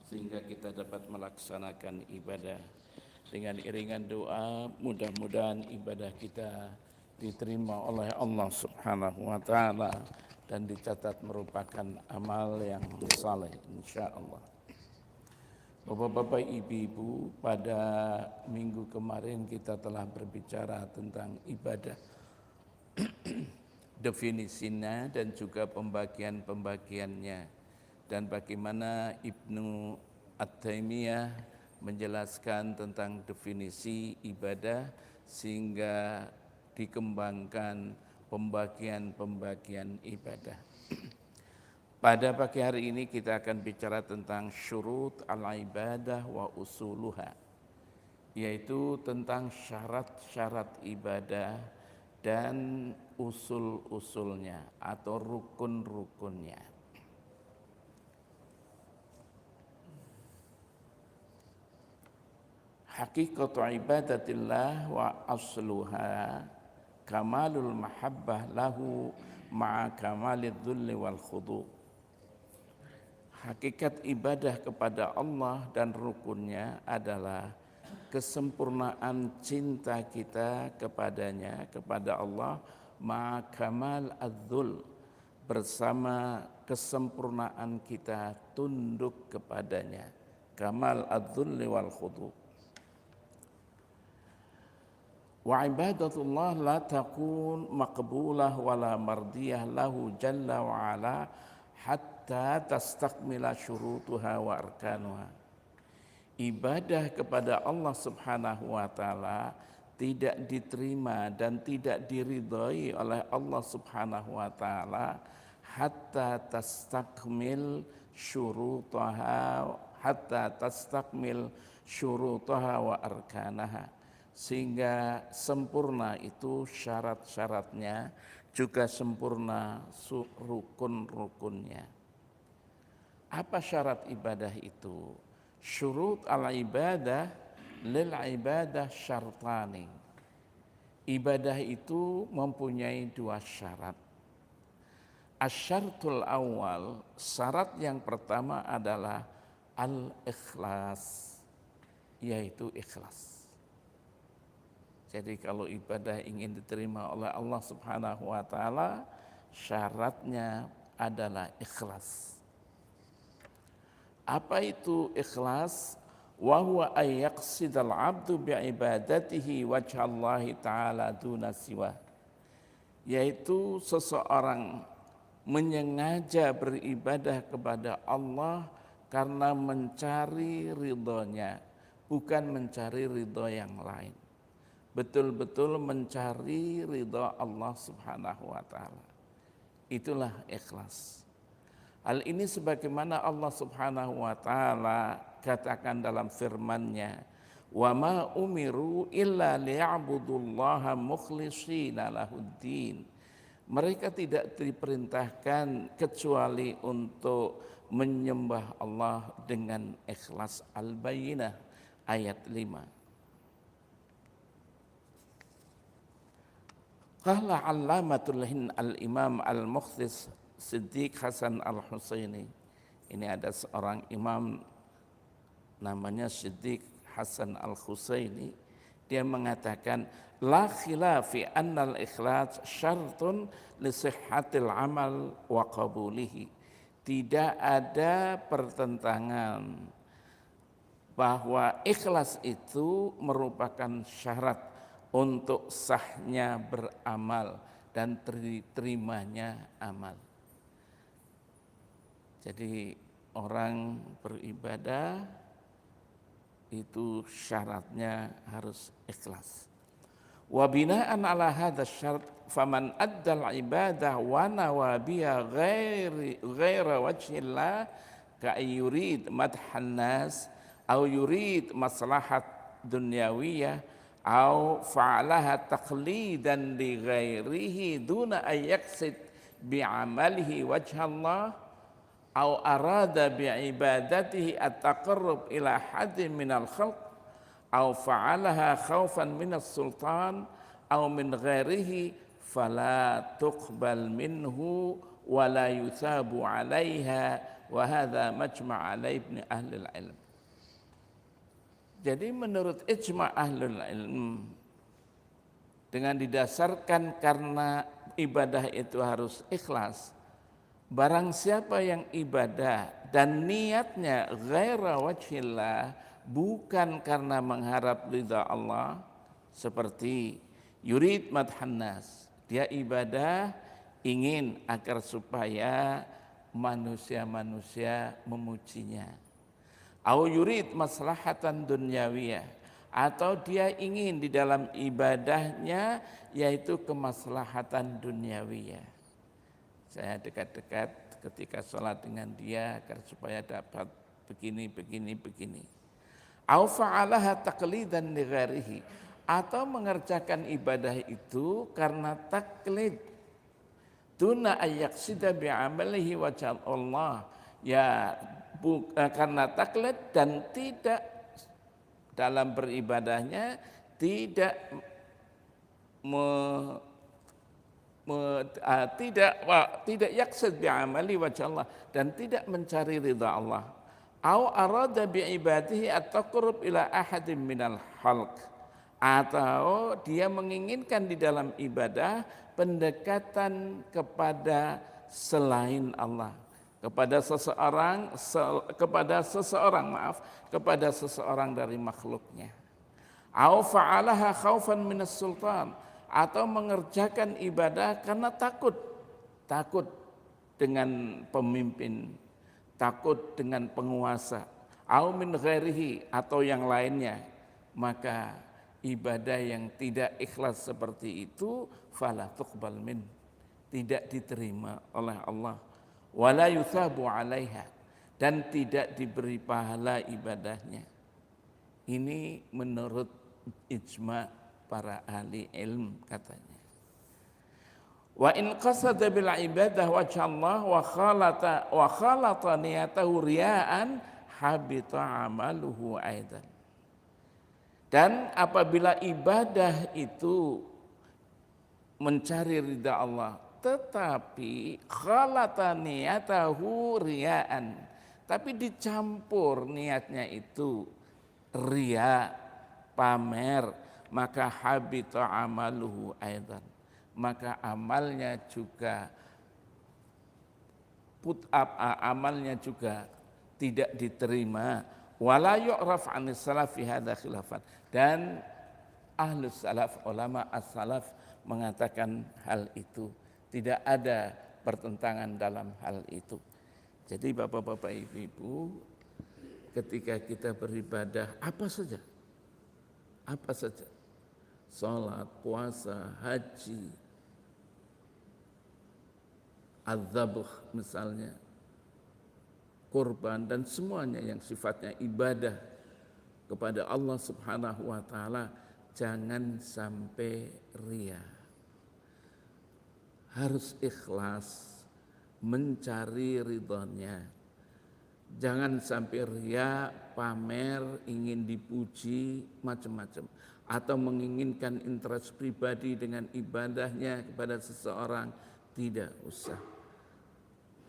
sehingga kita dapat melaksanakan ibadah. Dengan iringan doa, mudah-mudahan ibadah kita diterima oleh Allah Subhanahu wa taala dan dicatat merupakan amal yang saleh insyaallah. Bapak-bapak, ibu-ibu, pada minggu kemarin kita telah berbicara tentang ibadah, definisinya dan juga pembagian-pembagiannya, dan bagaimana Ibnu At-Taimiyah menjelaskan tentang definisi ibadah sehingga dikembangkan pembagian-pembagian ibadah. Pada pagi hari ini kita akan bicara tentang syurut al-ibadah wa usuluha, yaitu tentang syarat-syarat ibadah dan usul-usulnya atau rukun-rukunnya. Hakikatu ibadatillah wa asluha kamalul mahabbah lahu ma'a kamalid dhulli wal khudu'. Hakikat ibadah kepada Allah dan rukunnya adalah kesempurnaan cinta kita kepadanya, kepada Allah, ma'a kamal adzul, bersama kesempurnaan kita tunduk kepadanya, kamal adzulli wal khudu'. Wa ibadatullah la takun maqbulah wala mardiyah lahu jalla wa ala hatta tastakmila syurutuha wa arkanuha. Ibadah kepada Allah Subhanahu wa taala tidak diterima dan tidak diridhai oleh Allah Subhanahu wa taala hatta tastakmil syurutaha wa arkanaha, sehingga sempurna itu syarat-syaratnya, juga sempurna rukun-rukunnya. Apa syarat ibadah itu? Syurut al-ibadah lil ibadah syartani. Ibadah itu mempunyai dua syarat. Asyartul awal, syarat yang pertama adalah al-ikhlas, yaitu ikhlas. Jadi kalau ibadah ingin diterima oleh Allah Subhanahu wa taala, syaratnya adalah ikhlas. Apa itu ikhlas? Wa huwa ay yaqsidal 'abdu bi ibadatihi wajhallahi ta'ala duna siwa. Yaitu seseorang menyengaja beribadah kepada Allah karena mencari ridhonya, bukan mencari ridho yang lain. Betul-betul mencari ridha Allah Subhanahu wa taala. Itulah ikhlas. Hal ini sebagaimana Allah Subhanahu wa taala katakan dalam firman-Nya, "Wa ma umiru illa liya'budullaha mukhlishina lahuddin." Mereka tidak diperintahkan kecuali untuk menyembah Allah dengan ikhlas. Al-Bayyinah ayat 5. Qala 'allamatul Hind al-Imam al-Mukhlis Siddiq Hasan al-Husaini. Ini ada seorang imam namanya Siddiq Hasan al-Husaini. Dia mengatakan, la khilafi annal ikhlas syartun li sihhatil amal wa qabulihi. Tidak ada pertentangan bahwa ikhlas itu merupakan syarat untuk sahnya beramal dan diterimanya amal. Jadi orang beribadah itu syaratnya harus ikhlas. Wa bina'an ala hadha syart faman addal ibadah wa nawa biha ghaira wajhillah ka yurid madhan nas au yurid maslahat dunyawiyah au fa'alaha taqlidan li ghairihi duna an yaqsid bi'amalihi wajhallah au arada bi'ibadatihi at-taqarrub ila haddin minal khalq au fa'alaha khaufan minas sultan au min ghairihi fala tuqbal minhu wa la yuthabu 'alaiha wa hadza majma' alaihi ahli ilm. Jadi menurut ijma' ahlul ilm, dengan didasarkan karena ibadah itu harus ikhlas, barang siapa yang ibadah dan niatnya ghaira wajhillah, bukan karena mengharap ridha Allah, seperti yurid madhan nas, dia ibadah ingin agar supaya manusia-manusia memujinya. Au yurid maslahatan dunyawiyah, atau dia ingin di dalam ibadahnya yaitu kemaslahatan dunyawiyah. Saya dekat-dekat ketika sholat dengan dia agar supaya dapat begini. Au fa'alaha taqlidan li ghairihi, atau mengerjakan ibadah itu karena taklid. Duna ayyaqsida bi'amalihi wajah Allah, ya karena taklid dan tidak dalam beribadahnya tidak tidak yaqsid bi'amali wajh Allah, dan tidak mencari ridha Allah. Au arada bi'ibadihi at-taqarrub ila ahadin minal khalq, atau dia menginginkan di dalam ibadah pendekatan kepada selain Allah, kepada seseorang dari makhluknya. Au fa'alaha khaufan minas sultan, atau mengerjakan ibadah karena takut dengan pemimpin, takut dengan penguasa, au min ghairihi, atau yang lainnya. Maka ibadah yang tidak ikhlas seperti itu fala tuqbal min, tidak diterima oleh Allah, wala yuthabu 'alaiha, dan tidak diberi pahala ibadahnya. Ini menurut ijma' para ahli ilm katanya. Wa in qasada bil ibadah wajha Allah wa khalata niyatahu riya'an habita amaluhu aidan. Dan apabila ibadah itu mencari ridha Allah, tetapi khalata niyatahu riya'an, tapi dicampur niatnya itu riya, pamer, maka habita amaluhu aidan, maka amalnya juga amalnya juga tidak diterima. Wala yu'raf 'anis salaf fi hadza khilafan, dan ahlus salaf, ulama as-salaf mengatakan hal itu, tidak ada pertentangan dalam hal itu. Jadi bapak-bapak, ibu-ibu, ketika kita beribadah apa saja, salat, puasa, haji, az-zabh misalnya, kurban, dan semuanya yang sifatnya ibadah kepada Allah Subhanahu wa taala, jangan sampai riya. Harus ikhlas mencari ridhonya. Jangan sampai riya, pamer, ingin dipuji, macam-macam, atau menginginkan interest pribadi dengan ibadahnya kepada seseorang. Tidak usah.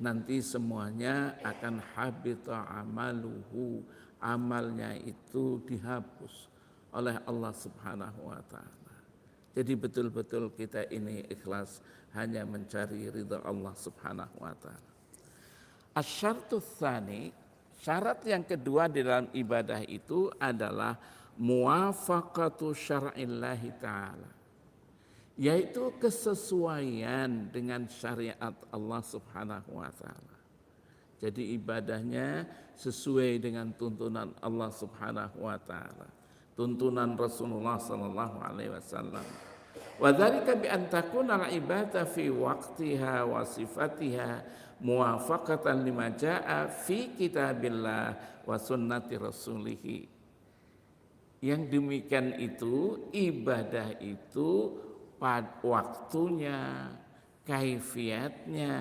Nanti semuanya akan habita amaluhu, amalnya itu dihapus oleh Allah Subhanahu wa taala. Jadi betul-betul kita ini ikhlas hanya mencari ridha Allah Subhanahu wa taala. Asyartus tsani, syarat yang kedua di dalam ibadah itu adalah muwafaqatu syar'illahi ta'ala, yaitu kesesuaian dengan syariat Allah Subhanahu wa taala. Jadi ibadahnya sesuai dengan tuntunan Allah Subhanahu wa taala, tuntunan Rasulullah sallallahu alaihi wasallam. Wa dzalika bi an takuna al-ibadah fi waqtiha wa sifatiha muwafaqatan lima jaa fi kitabillah wa sunnati rasulih. Yang demikian itu, ibadah itu pada waktunya, kaifiatnya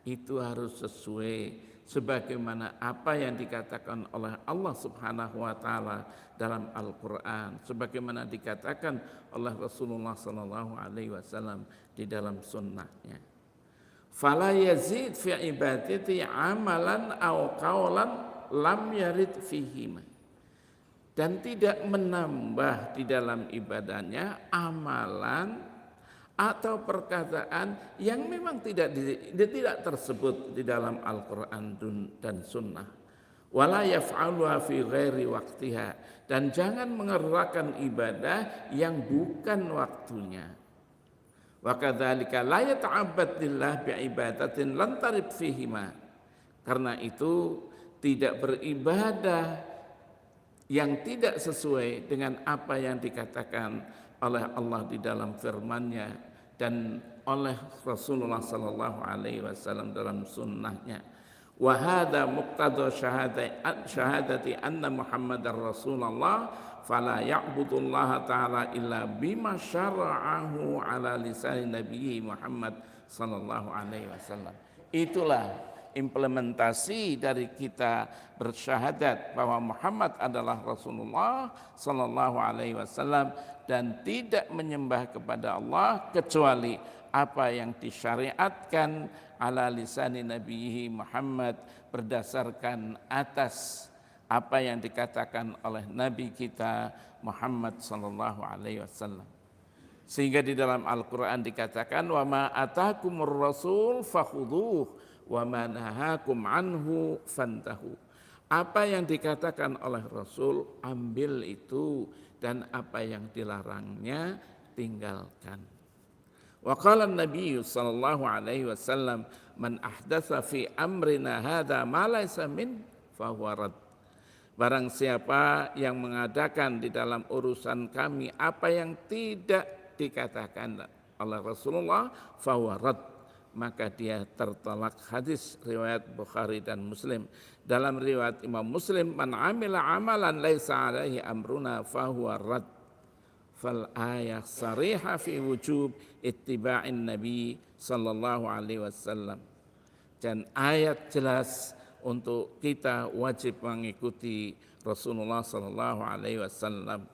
itu harus sesuai sebagaimana apa yang dikatakan oleh Allah Subhanahu wa taala dalam Al-Qur'an, sebagaimana dikatakan oleh Rasulullah sallallahu alaihi wasallam di dalam sunnahnya. Fala yazid fi ibadati amalan aw qawlan lam yarid fihima. Dan tidak menambah di dalam ibadahnya amalan atau perkataan yang memang tidak tersebut di dalam Al-Quran dan Sunnah. Wala yaf'aluha fi ghairi waqtiha, dan jangan mengerjakan ibadah yang bukan waktunya. Wa kadzalika la yata'abbad lillah bi ibadatin lan tarib fihima. Karena itu tidak beribadah yang tidak sesuai dengan apa yang dikatakan oleh Allah di dalam firman-Nya dan oleh Rasulullah sallallahu alaihi wasallam dalam sunnahnya. Wa hadza muqtada syahadati anna Muhammadar Rasulullah fala ya'budullaha ta'ala illa bima syara'ahu ala lisan Nabi Muhammad sallallahu alaihi wasallam. Itulah implementasi dari kita bersyahadat bahwa Muhammad adalah Rasulullah sallallahu alaihi wasallam dan tidak menyembah kepada Allah kecuali apa yang disyariatkan ala lisani Nabi Muhammad, berdasarkan atas apa yang dikatakan oleh Nabi kita Muhammad sallallahu alaihi wasallam. Sehingga di dalam Al-Qur'an dikatakan wa ma atakumur rasul fakhudhuh wa ma nahakum anhu fantahu. Apa yang dikatakan oleh Rasul ambil itu, dan apa yang dilarangnya tinggalkan. Wa qala an-nabiy sallallahu alaihi wasallam man ahdatsa fi amrina hadza ma laysa min fa huwa rad. Barang siapa yang mengadakan di dalam urusan kami apa yang tidak dikatakan oleh Rasulullah fa huwa rad, maka dia tertolak. Hadis riwayat Bukhari dan Muslim. Dalam riwayat Imam Muslim, man amila amalan laisa alaihi amruna fahuwa rad. Fal ayah sarihah fi wujub ittiba'in Nabi sallallahu alaihi wasallam. Dan ayat jelas untuk kita wajib mengikuti Rasulullah sallallahu alaihi wasallam.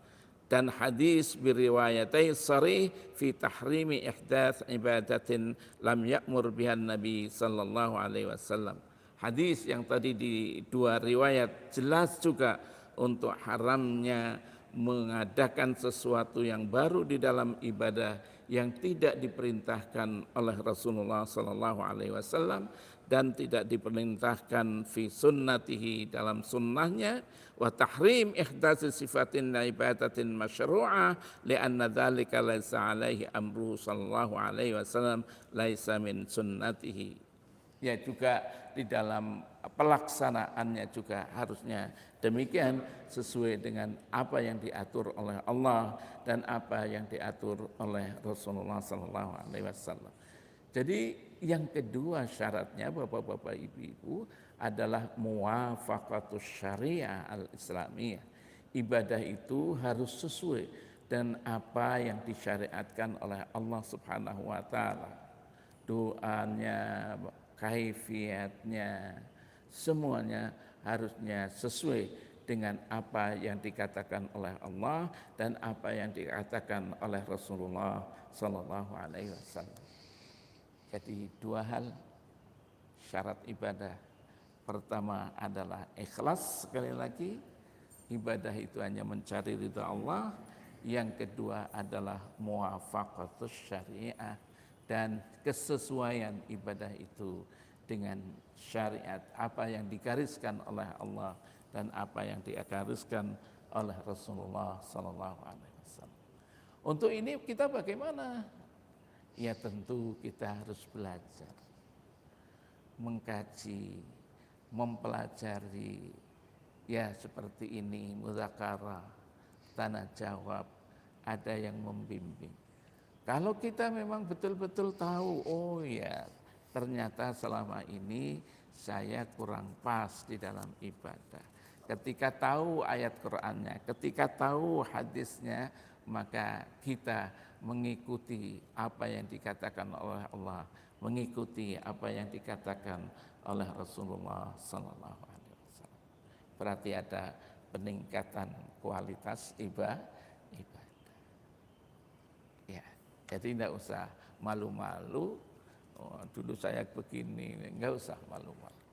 Dan hadis biriwayatai sarih fi tahrimi ihdath ibadatin lam ya'mur bihan Nabi sallallahu alaihi wasallam. Hadis yang tadi di dua riwayat jelas juga untuk haramnya mengadakan sesuatu yang baru di dalam ibadah yang tidak diperintahkan oleh Rasulullah sallallahu alaihi wasallam dan tidak diperintahkan fi sunnatihi, dalam sunnahnya, wa tahrim ihdats sifatin ibadatin masyru'ah li'anna dzalika laisa alaihi amru sallallahu alaihi wasallam laisa min sunnatihi. Ya, juga di dalam pelaksanaannya juga harusnya demikian, sesuai dengan apa yang diatur oleh Allah dan apa yang diatur oleh Rasulullah sallallahu alaihi wasallam. Jadi yang kedua syaratnya Bapak-bapak Ibu-ibu adalah muwafaqatus syariah al-islamiyah. Ibadah itu harus sesuai dengan apa yang disyariatkan oleh Allah Subhanahu wa taala. Doanya, kaifiatnya, semuanya harusnya sesuai dengan apa yang dikatakan oleh Allah dan apa yang dikatakan oleh Rasulullah sallallahu alaihi wasallam. Jadi dua hal syarat ibadah. Pertama adalah ikhlas, sekali lagi ibadah itu hanya mencari ridha Allah. Yang kedua adalah muwafaqatus syariah, dan kesesuaian ibadah itu dengan syariat, apa yang digariskan oleh Allah dan apa yang digariskan oleh Rasulullah sallallahu alaihi wasallam. Untuk ini kita bagaimana? Ya tentu kita harus belajar, mengkaji, mempelajari, ya seperti ini, mudzakarah, tanya jawab, ada yang membimbing. Kalau kita memang betul-betul tahu, oh ya ternyata selama ini saya kurang pas di dalam ibadah. Ketika tahu ayat Qur'annya, ketika tahu hadisnya, maka kita mengikuti apa yang dikatakan oleh Allah, mengikuti apa yang dikatakan oleh Rasulullah sallallahu alaihi wasallam. Berarti ada peningkatan kualitas ibadah. Ya, jadi tidak usah malu-malu Oh, dulu saya begini, enggak usah malu-malu.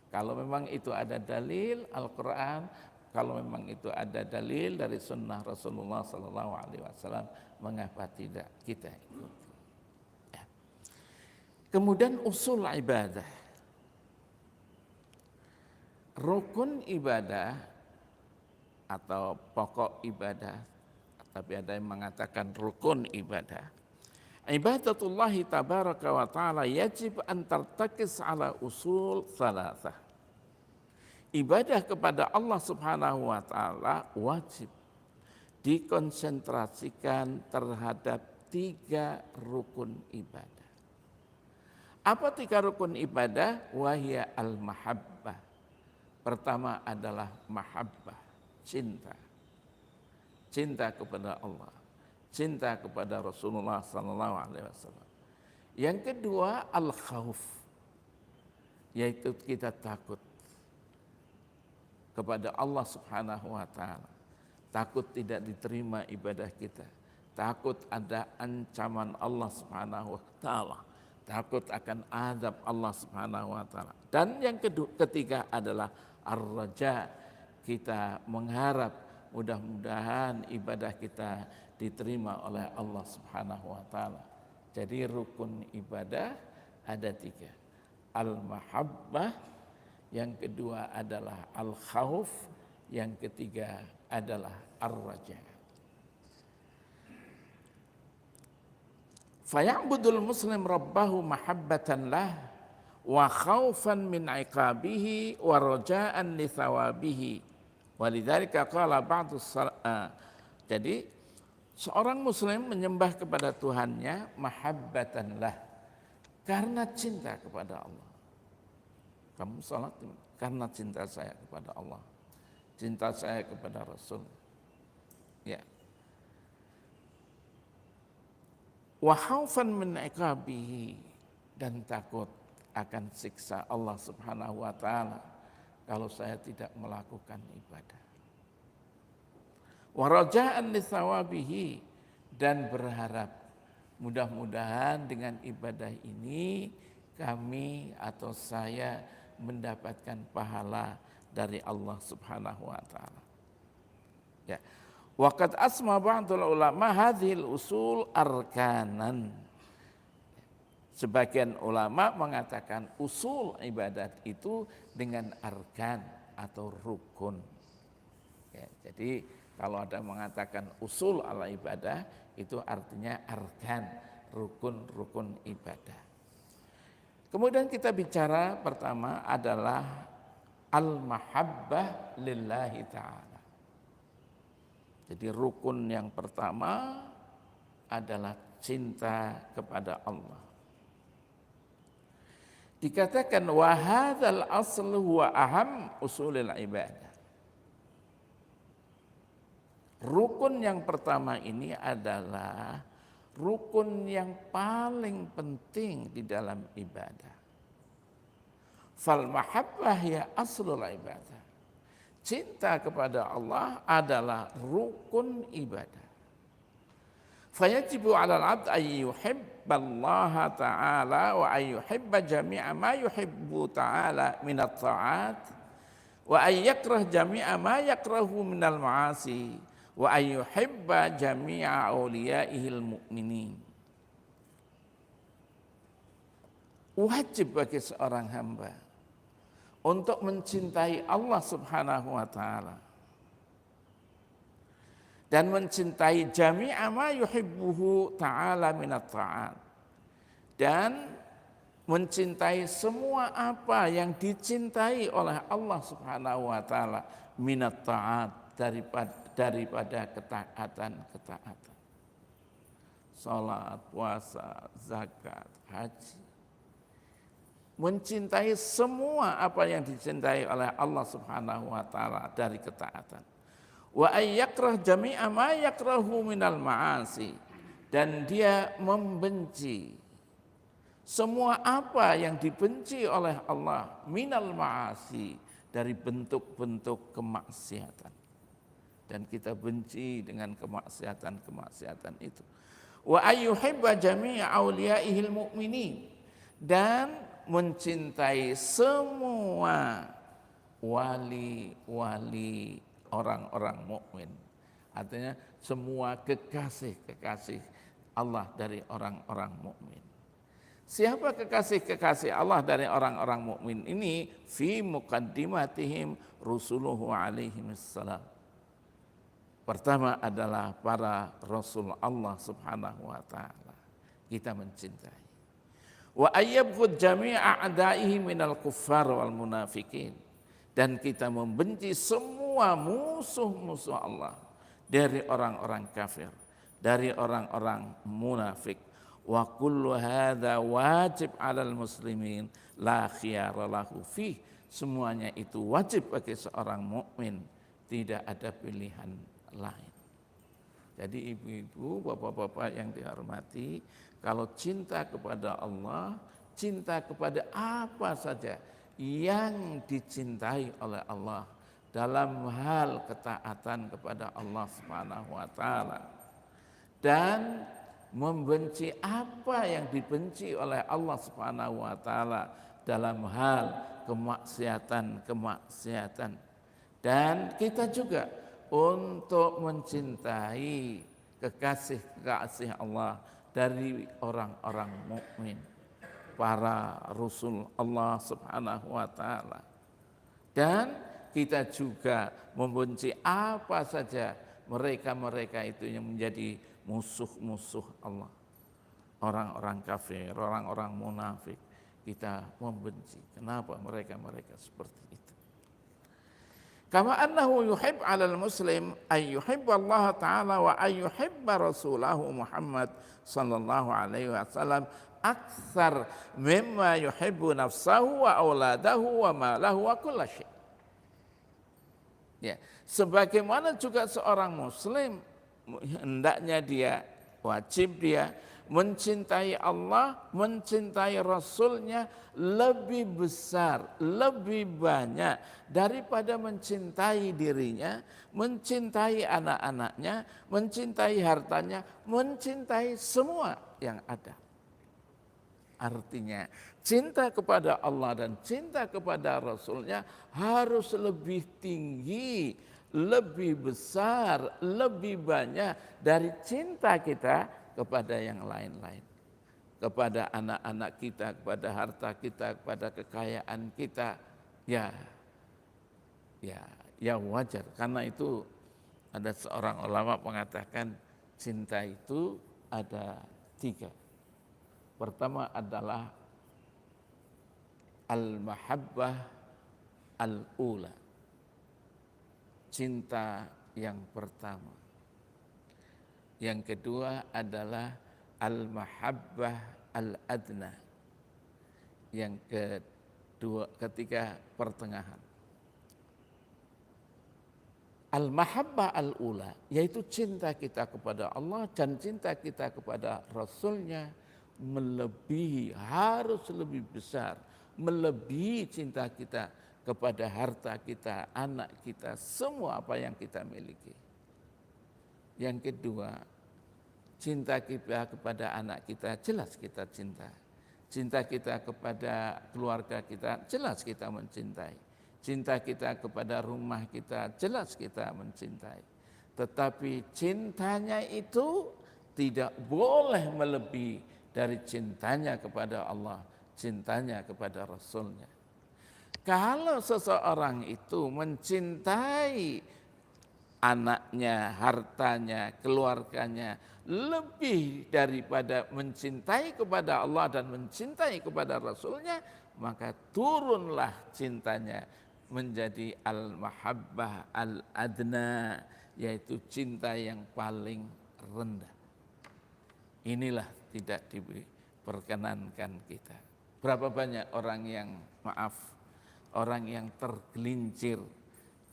Kalau memang itu ada dalil Al-Quran, kalau memang itu ada dalil dari sunnah Rasulullah SAW, mengapa tidak kita ikuti? Ya. Kemudian usul ibadah, rukun ibadah atau pokok ibadah, tapi ada yang mengatakan rukun ibadah. Ibadatullahi tabaraka wa ta'ala yajib an tartakis ala usul thalathah. Ibadah kepada Allah Subhanahu wa taala wajib dikonsentrasikan terhadap 3 rukun ibadah. Apa 3 rukun ibadah? Wahya al-mahabbah. Pertama adalah mahabbah, cinta. Cinta kepada Allah, cinta kepada Rasulullah sallallahu alaihi wasallam. Yang kedua al-khauf, yaitu kita takut kepada Allah Subhanahu wa taala. Takut tidak diterima ibadah kita. Takut ada ancaman Allah Subhanahu wa taala. Takut akan azab Allah Subhanahu wa taala. Dan yang ketiga adalah ar-raja. Kita mengharap mudah-mudahan ibadah kita diterima oleh Allah Subhanahu wa taala. Jadi rukun ibadah ada 3. Al-mahabbah, yang kedua adalah al-khauf, yang ketiga adalah ar-raja. Faya'budul muslim rabbahu mahabbatan lah wa khaufan min iqabihi wa raja'an li thawabihi. Walidzalika qala ba'du jadi seorang muslim menyembah kepada Tuhannya mahabbatan lah, karena cinta kepada Allah. Kamu salat karena cinta saya kepada Allah, cinta saya kepada Rasul. Ya. Wa khaufan min iqabihi, dan takut akan siksa Allah Subhanahu wa taala kalau saya tidak melakukan ibadah. Wa raja'an li thawabihi, dan berharap mudah-mudahan dengan ibadah ini kami atau saya mendapatkan pahala dari Allah Subhanahu wa taala. Ya. Waqad asma ba'dul ulama hadhil usul arkanan. Sebagian ulama mengatakan usul ibadat itu dengan arkan atau rukun. Ya, jadi kalau ada mengatakan usul ala ibadah, itu artinya arkan, rukun-rukun ibadah. Kemudian kita bicara pertama adalah al-mahabbah lillahi ta'ala. Jadi rukun yang pertama adalah cinta kepada Allah. Dikatakan wa hadzal aslu huwa aham usulil ibadah. Rukun yang pertama ini adalah rukun yang paling penting di dalam ibadah. Fal mahabbah ya aslul ibadah. Cinta kepada Allah adalah rukun ibadah. Fayajibu 'alal 'abd ay yuhibballaha ta'ala wa ay yuhibba jami'a ma yuhibbu ta'ala minat ta'at wa ay yakrah jami'a ma yakrahu minal ma'asi wa ay yuhibba jami'a awliyaihil mu'minin. Wajib bagi seorang hamba untuk mencintai Allah Subhanahu wa taala dan mencintai jami'a ma yuhibbuhu ta'ala minat ta'at, dan mencintai semua apa yang dicintai oleh Allah Subhanahu wa taala minat ta'at, daripada ketaatan-ketaatan. Salat, puasa, zakat, haji. Mencintai semua apa yang dicintai oleh Allah Subhanahu wa taala dari ketaatan. Wa ayyakrah jami'a ma yakrahu minal ma'asi, dan dia membenci semua apa yang dibenci oleh Allah minal ma'asi, dari bentuk-bentuk kemaksiatan. Dan kita benci dengan kemaksiatan-kemaksiatan itu. Wa ayyuhibba jami'a awliyaihil mu'minin, dan mencintai semua wali-wali orang-orang mukmin. Artinya semua kekasih-kekasih Allah dari orang-orang mukmin. Siapa kekasih-kekasih Allah dari orang-orang mukmin ini? Fi muqaddimatihim rusuluhu alaihimussalam. Pertama adalah para rasul Allah Subhanahu wa taala. Kita mencintai. Wa ayyabghud jami'a a'da'ihi minal kuffar wal munafikin. Dan kita membenci semua musuh-musuh Allah dari orang-orang kafir, dari orang-orang munafik. Wa kullu hadza wajib 'alal muslimin la khiyara lahu fi. Semuanya itu wajib bagi seorang mukmin, tidak ada pilihan lain. Jadi ibu-ibu, bapak-bapak yang dihormati, kalau cinta kepada Allah, cinta kepada apa saja yang dicintai oleh Allah dalam hal ketaatan kepada Allah Subhanahu wa taala dan membenci apa yang dibenci oleh Allah Subhanahu wa taala dalam hal kemaksiatan. Dan kita juga untuk mencintai kekasih-kekasih Allah dari orang-orang mukmin, para rasul Allah Subhanahu wa taala. Dan kita juga membenci apa saja mereka-mereka itu yang menjadi musuh-musuh Allah. Orang-orang kafir, orang-orang munafik, kita membenci. Kenapa mereka-mereka seperti itu? Kama annahu yuhib 'alal muslim ay yuhibba Allah taala wa ay yuhibba rasulahu Muhammad sallallahu alaihi wasallam aktsar mimma yuhibbu nafsahu wa auladahu wa malahu wa kulla syai'. Ya, sebagaimana juga seorang muslim hendaknya dia, wajib dia mencintai Allah, mencintai Rasulnya lebih besar, lebih banyak daripada mencintai dirinya, mencintai anak-anaknya, mencintai hartanya, mencintai semua yang ada. Artinya cinta kepada Allah dan cinta kepada Rasulnya harus lebih tinggi, lebih besar, lebih banyak dari cinta kita kepada yang lain-lain. Kepada anak-anak kita, kepada harta kita, kepada kekayaan kita. Ya wajar. Karena itu ada seorang ulama mengatakan cinta itu ada 3. Pertama adalah al-mahabbah al-ula. Cinta yang pertama. Yang kedua adalah al-mahabbah al-adna. Yang ketiga pertengahan. Al-mahabbah al-ula, yaitu cinta kita kepada Allah dan cinta kita kepada Rasulnya melebihi, harus lebih besar, melebihi cinta kita kepada harta kita, anak kita, semua apa yang kita miliki. Yang kedua, cinta kita kepada anak kita, jelas kita cinta. Cinta kita kepada keluarga kita, jelas kita mencintai. Cinta kita kepada rumah kita, jelas kita mencintai. Tetapi cintanya itu tidak boleh melebihi dari cintanya kepada Allah, cintanya kepada Rasulnya. Kalau seseorang itu mencintai anaknya, hartanya, keluarganya lebih daripada mencintai kepada Allah dan mencintai kepada Rasulnya, maka turunlah cintanya menjadi al-mahabbah al-adna, yaitu cinta yang paling rendah. Inilah tidak diperkenankan kita. Berapa banyak orang yang tergelincir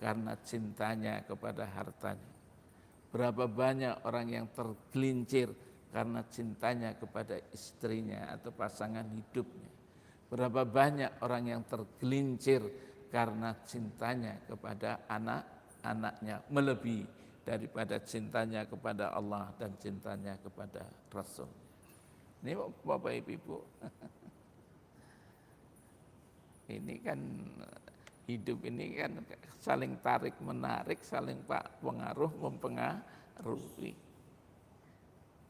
karena cintanya kepada hartanya. Berapa banyak orang yang tergelincir karena cintanya kepada istrinya atau pasangan hidupnya. Berapa banyak orang yang tergelincir karena cintanya kepada anak-anaknya melebihi daripada cintanya kepada Allah dan cintanya kepada Rasul. Ini Bapak Ibu. Ini kan hidup ini kan saling tarik menarik, saling pengaruh mempengaruhi.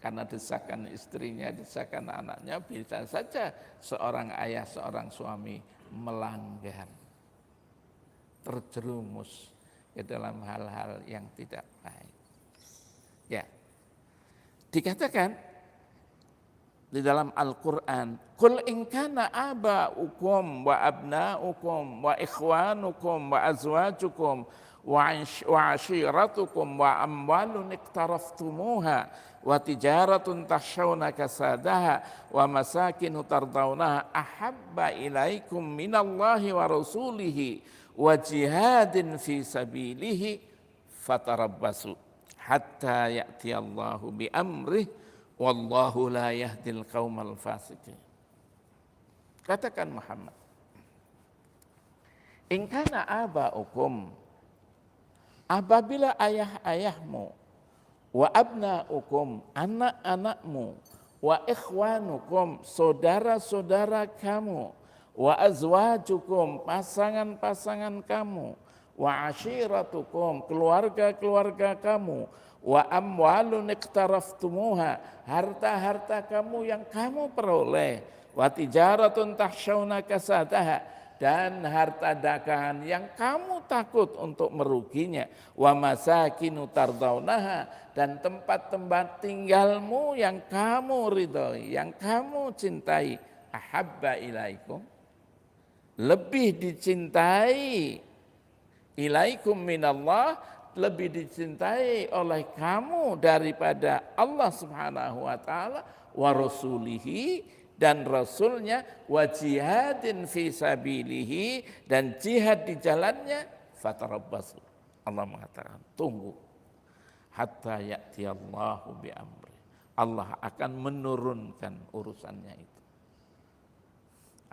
Karena desakan istrinya, desakan anaknya, bisa saja seorang ayah, seorang suami melanggar, terjerumus ke dalam hal-hal yang tidak baik. Ya, dikatakan di dalam Al-Quran, Qul in kana aba'ukum wa abna'ukum wa ikhwanukum wa azwajukum wa ashiratukum wa amwalun iqtaraftumuha wa tijaratun takhshawna kasadaha wa masakinu tardawnaha ahabba ilaikum minallahi wa rasulihi wa jihadin fi sabilihi fatarabbasu hatta ya'tiyallahu bi amrih wallahu la yahdil qaumal fasiqin. Katakan Muhammad, in kana aba'ukum, apabila ayah-ayahmu, wa abna'ukum, anak-anakmu, wa ikhwanukum, saudara-saudara kamu, wa azwajukum, pasangan-pasangan kamu, wa ashiratukum, keluarga-keluarga kamu, wa amwalun iqtaraftumuha, harta-harta kamu yang kamu peroleh, wa tijaratun takhshawna kasadaha, dan harta dagangan yang kamu takut untuk meruginya, wa masakinu tardawnaha, dan tempat-tempat tinggalmu yang kamu ridhoi, yang kamu cintai, ahabba ilaikum, lebih dicintai, ilaikum minallah, lebih dicintai oleh kamu daripada Allah Subhanahu wa taala, wa rasulihi, dan rasulnya, wa jihadin fi sabilihi, dan jihad di jalannya, fatarabbasu. Allah mengatakan, tunggu hatta ya'tiyallahu bi amri. Allah akan menurunkan urusannya itu.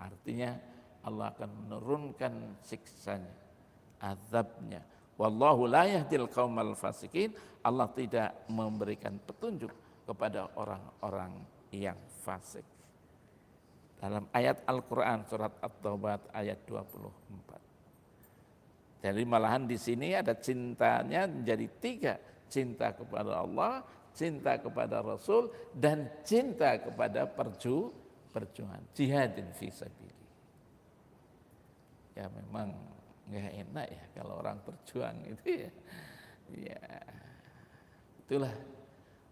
Artinya Allah akan menurunkan siksanya, azabnya. Wallahu la yahdil qaumal fasikin. Allah tidak memberikan petunjuk kepada orang-orang yang fasik. Dalam ayat Al-Quran surat At-Taubah ayat 24. Jadi malahan di sini ada cintanya menjadi 3. Cinta kepada Allah, cinta kepada Rasul, dan cinta kepada perjuangan. Jihadin fi sabilillah. Ya memang nggak enak ya kalau orang berjuang itu ya, ya itulah.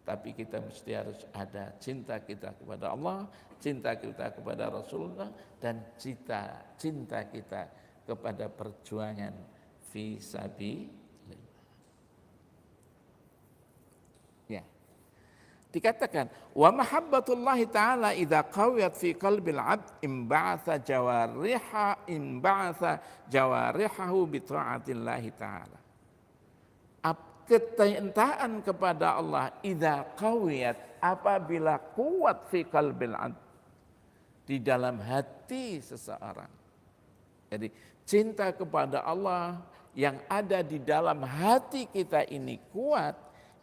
Tapi kita mesti harus ada cinta kita kepada Allah, cinta kita kepada Rasulullah, dan cinta kita kepada perjuangan fi sabilillah. Ya. Dikatakan wa mahabbatullahi ta'ala idza qawiyat fi qalbil 'abd imba'atha jawarihahu bi ta'atillahi ta'ala. Kecintaan kepada Allah idza qawiyat, apabila kuat fi qalbil 'abd, di dalam hati seseorang. Jadi cinta kepada Allah yang ada di dalam hati kita ini kuat,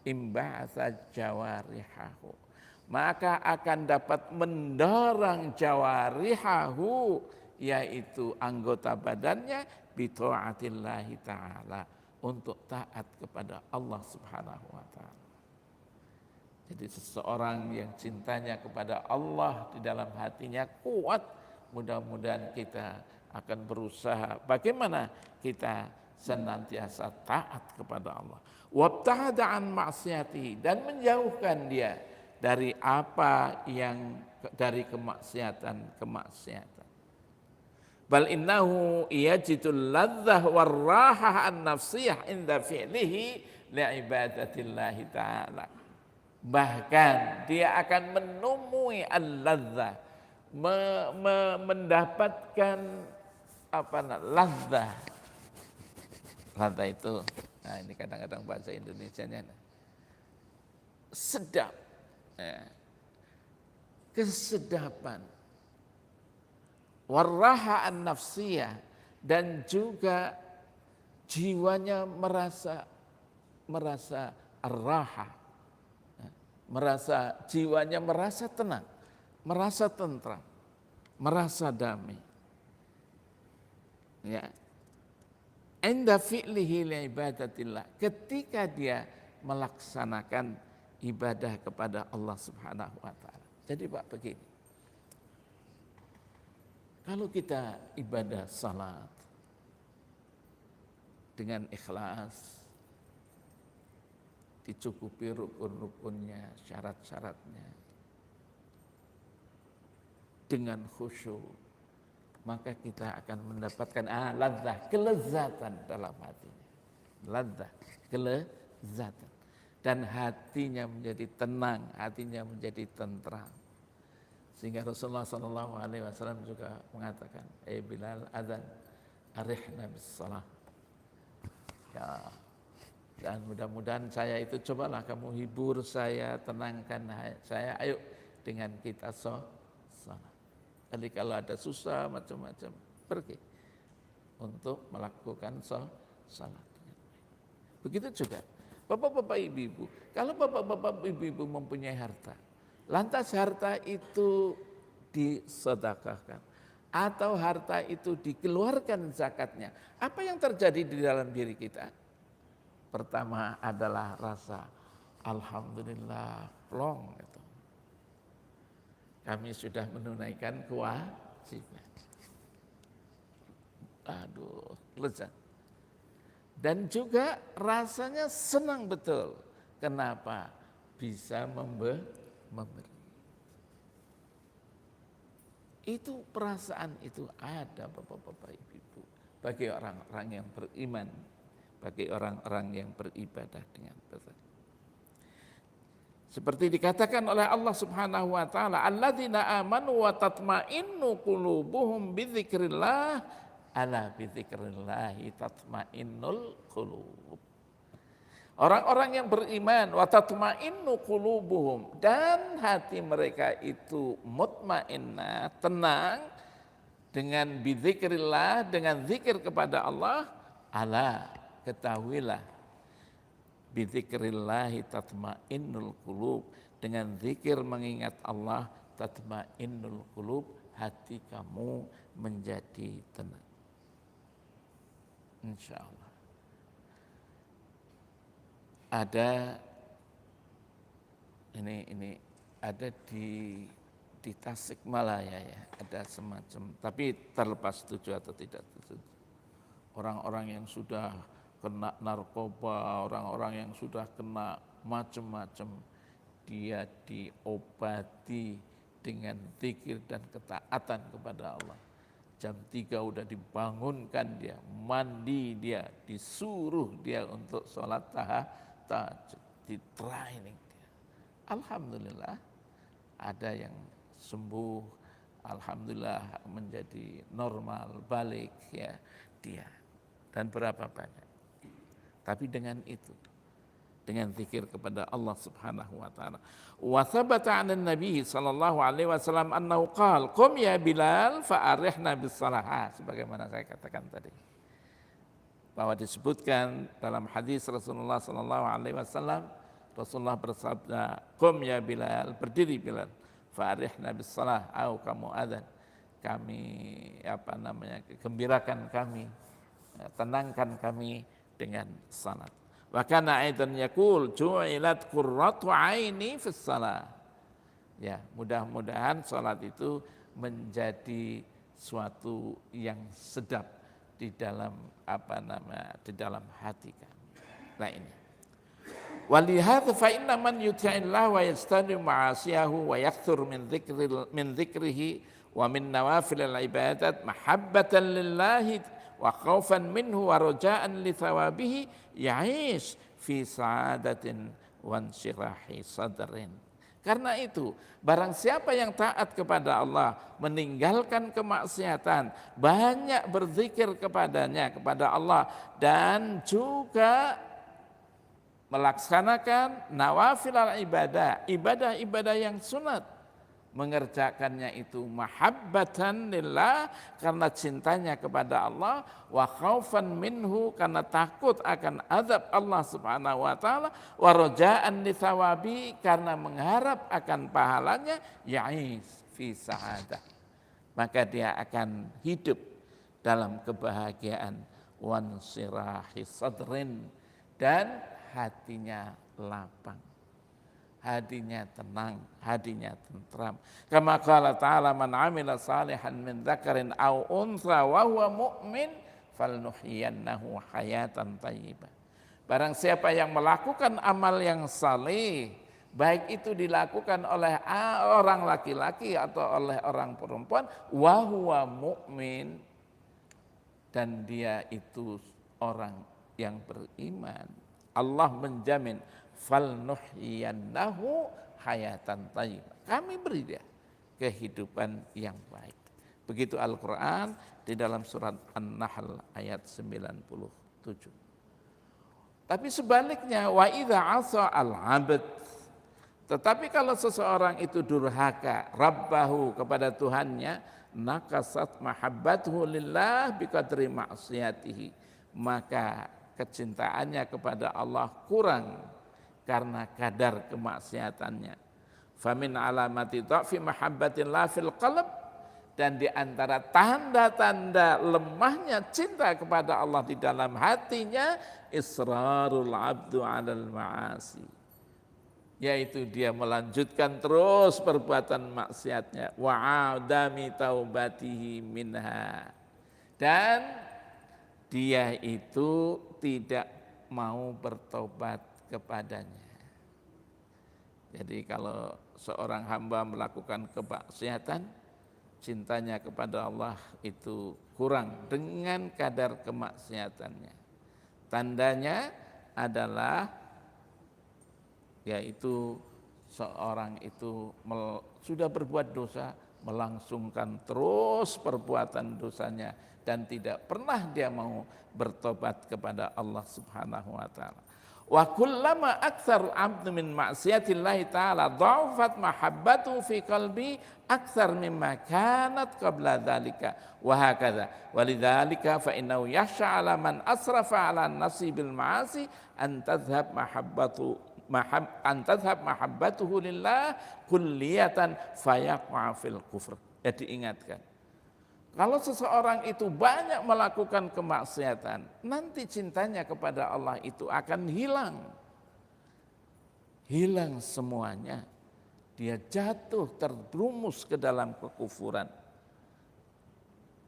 imba'atha jawarihahu, maka akan dapat mendorong jawarihahu, yaitu anggota badannya, bi ta'atillahi ta'ala, untuk taat kepada Allah Subhanahu wa taala. Jadi seseorang yang cintanya kepada Allah di dalam hatinya kuat, mudah-mudahan kita akan berusaha bagaimana kita senantiasa taat kepada Allah. Wabta'ada an ma'siyatihi, dan menjauhkan dia dari apa yang dari kemaksiatan. Bal innahu yajidul ladzah warrahah an-nafsiyah inda fi'lihi li'ibadatillahi ta'ala. Bahkan dia akan menemui al-ladzah, mendapatkan ladzah. Ladzah itu, nah ini kadang-kadang bahasa Indonesianya sedap, kesedapan, warraha an-nafsiyah, dan juga jiwanya merasa ar-raha, jiwanya merasa tenang, merasa tentram, merasa damai. Ya. Inda fi'lihi li ibadatillah, ketika dia melaksanakan ibadah kepada Allah Subhanahu wa taala. Jadi Pak begini. Kalau kita ibadah salat dengan ikhlas, dicukupi rukun-rukunnya, syarat-syaratnya, dengan khusyuk, maka kita akan mendapatkan ladzah, kelezatan dalam hatinya. Ladzah, kelezatan. Dan hatinya menjadi tenang, hatinya menjadi tentram. Sehingga Rasulullah SAW juga mengatakan, Bilal adzan, arihna bis salah. Ya, dan mudah-mudahan saya itu, cobalah kamu hibur saya, tenangkan saya, ayo dengan kita salat. Jadi kalau ada susah macam-macam, pergi untuk melakukan salat. Begitu juga bapak-bapak ibu-ibu, kalau bapak-bapak ibu-ibu mempunyai harta, lantas harta itu disedekahkan atau harta itu dikeluarkan zakatnya, apa yang terjadi di dalam diri kita? Pertama adalah rasa alhamdulillah, plong itu. Kami sudah menunaikan kewajiban. Aduh, lezat. Dan juga rasanya senang betul. Kenapa? Bisa memberi. Itu perasaan itu ada bapak-bapak ibu-ibu bagi orang-orang yang beriman, bagi orang-orang yang beribadah dengan benar. Seperti dikatakan oleh Allah Subhanahu wa taala, alladzina amanu wa tatma'innu qulubuhum bidzikrillah, ala bidzikrillah tatma'innul qulub. Orang-orang yang beriman, wa tatma'innu qulubuhum, dan hati mereka itu mutmainnah, tenang dengan bidzikrillah, dengan zikir kepada Allah. Ala, ketahuilah, bidzikrillahi tatmainnul qulub, dengan zikir mengingat Allah, tatmainnul qulub, hati kamu menjadi tenang. Insyaallah. Ada ini ada di Tasikmalaya ya, ada semacam, tapi terlepas setuju atau tidak setuju. Orang-orang yang sudah kena narkoba, orang-orang yang sudah kena macam-macam, dia diobati dengan zikir dan ketaatan kepada Allah. Jam 3 udah dibangunkan dia, mandi dia, disuruh dia untuk sholat tahajud, di training dia. Alhamdulillah, ada yang sembuh, alhamdulillah menjadi normal, balik ya dia. Dan berapa banyak. Tapi dengan itu, dengan zikir kepada Allah Subhanahu wa taala. Wa thabata 'an Nabi sallallahu alaihi wasallam annahu qala, "Qum ya Bilal fa arihna bis salah." Sebagaimana saya katakan tadi. Bahwa disebutkan dalam hadis Rasulullah sallallahu alaihi wasallam, Rasulullah bersabda, "Qum ya Bilal, berdiri Bilal, fa arihna bis salah." Au kamu adzan. Kami gembirakan kami, tenangkan kami dengan salat. Wa kana aidan yaqul ju'ilat qurratu aini fis salat. Ya, mudah-mudahan salat itu menjadi suatu yang sedap di dalam di dalam hati kami. Nah ini. Walihadza fa inna man yuti'illah wa yastani ma'asiyahu wa yakthur min dzikrihi wa min nawafilil ibadat mahabbatan lillahi wa khaufan minhu wa raja'an li thawabihi ya'ish fi sa'adatin wa insyirahi sadrin. Karena itu, barang siapa yang taat kepada Allah, meninggalkan kemaksiatan, banyak berzikir kepadanya, kepada Allah, dan juga melaksanakan nawafil ibadah, ibadah-ibadah yang sunat, mengerjakannya itu mahabbatan lillah, karena cintanya kepada Allah, wa khaufan minhu, karena takut akan azab Allah Subhanahu wa taala, wa raja'an li thawabi, karena mengharap akan pahalanya, ya'is fi sa'adah. Maka dia akan hidup dalam kebahagiaan, wansirahi sadrin, dan hatinya lapang, hatinya tenang, hatinya tentram. Kama qala ta'ala, man 'amila salihan min dzakarin aw untha wa huwa mu'min falnuhyiyannahu hayatan thayyibah. Barang siapa yang melakukan amal yang saleh, baik itu dilakukan oleh orang laki-laki atau oleh orang perempuan, wa huwa mu'min, dan dia itu orang yang beriman, Allah menjamin falnuhyiyannahu hayatan thayyibah. Kami beri dia kehidupan yang baik. Begitu Al-Qur'an di dalam surat An-Nahl ayat 97. Tapi sebaliknya, wa idza 'asa al-'abd, tetapi kalau seseorang itu durhaka rabbahu, kepada Tuhannya, nakasat mahabbatuhu lillah biqadri ma'siyatihi, maka kecintaannya kepada Allah kurang karena kadar kemaksiatannya. Famin alamati dha'fi mahabbatillah fil qalb, dan di antara tanda-tanda lemahnya cinta kepada Allah di dalam hatinya, israrul abdu 'alal ma'asi, yaitu dia melanjutkan terus perbuatan maksiatnya, wa 'adami taubatihi minha, dan dia itu tidak mau bertobat kepadanya. Jadi kalau seorang hamba melakukan kemaksiatan, cintanya kepada Allah itu kurang dengan kadar kemaksiatannya. Tandanya adalah yaitu seorang itu sudah berbuat dosa, melangsungkan terus perbuatan dosanya dan tidak pernah dia mau bertobat kepada Allah Subhanahu wa taala. Wa kullama aktsar 'abdu min ma'siyatillahi ta'ala dha'afat mahabbatu fi qalbi aktsar mimma kanat qabla dzalika wa hakadha walidzalika fa innahu yakhsha 'ala man asrafa 'ala nasibil ma'asi an tadhhab mahabbatuhu lillah kulliyatan fayaqa fil kufr. Jadi ingatkan, kalau seseorang itu banyak melakukan kemaksiatan, nanti cintanya kepada Allah itu akan hilang. Hilang semuanya. Dia jatuh terjerumus ke dalam kekufuran.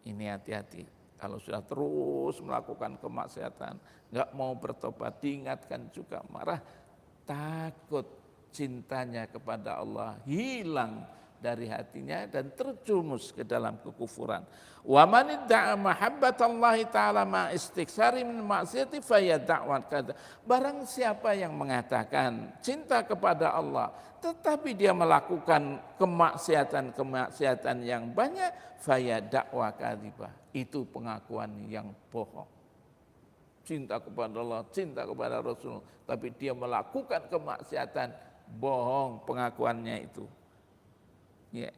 Ini hati-hati. Kalau sudah terus melakukan kemaksiatan, nggak mau bertobat, diingatkan juga marah, takut cintanya kepada Allah hilang dari hatinya dan terjumus ke dalam kekufuran. Wa man idda'a mahabbatallahi ta'ala ma istiksari min ma'siyati fa ya da'wat kadza. Barang siapa yang mengatakan cinta kepada Allah tetapi dia melakukan kemaksiatan yang banyak, fa ya da'wa kadzibah. Itu pengakuan yang bohong. Cinta kepada Allah, cinta kepada Rasul, tapi dia melakukan kemaksiatan, bohong pengakuannya itu. Ya.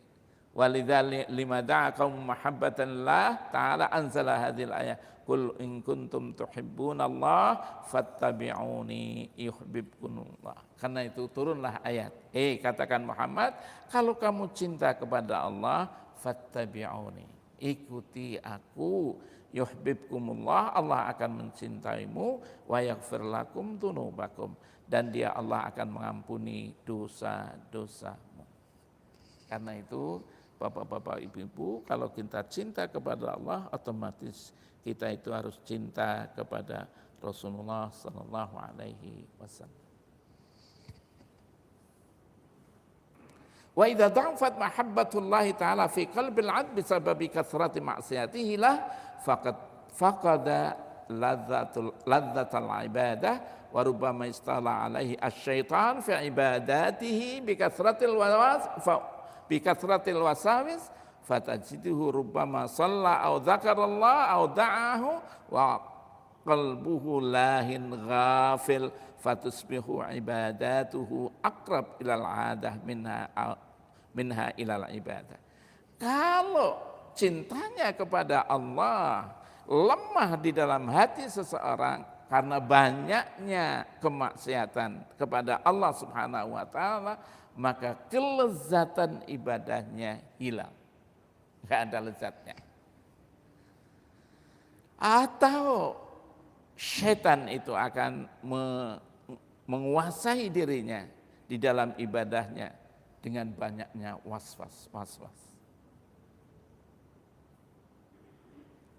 Walidzalika lima da'a qaum mahabbatan Allah ta'ala anzala hadhil ayat, qul in kuntum tuhibbunallaha fattabi'uni yuhibbukumullah. Karena itu turunlah ayat, katakan Muhammad, kalau kamu cinta kepada Allah, fattabi'uni, ikuti aku, yuhibbukumullah, Allah akan mencintaimu, wa yaghfir lakum dzunubakum, dan dia Allah akan mengampuni dosa-dosamu. Karena itu Bapak-bapak, Ibu-ibu, kalau kita cinta kepada Allah, otomatis kita itu harus cinta kepada Rasulullah sallallahu alaihi wasallam. Wa idza dha'afat mahabbatullahi ta'ala fi qalbil 'abd bisababi kathrati ma'siyatihi lah faqada ladzatal ibadah wa rubbama istala alaihi asy-syaitan fi ibadatihi bi kathratil wasawis fatajiduhu rubbama shalla aw dzakarallah aw da'ahu wa qalbuhu lahin ghafil fatusbihu ibadatuhu aqrab ilal 'adah minha ilal ibadah. Kalau cintanya kepada Allah lemah di dalam hati seseorang karena banyaknya kemaksiatan kepada Allah Subhanahu wa taala, maka kelezatan ibadahnya hilang, enggak ada lezatnya. Atau setan itu akan menguasai dirinya di dalam ibadahnya dengan banyaknya was-was.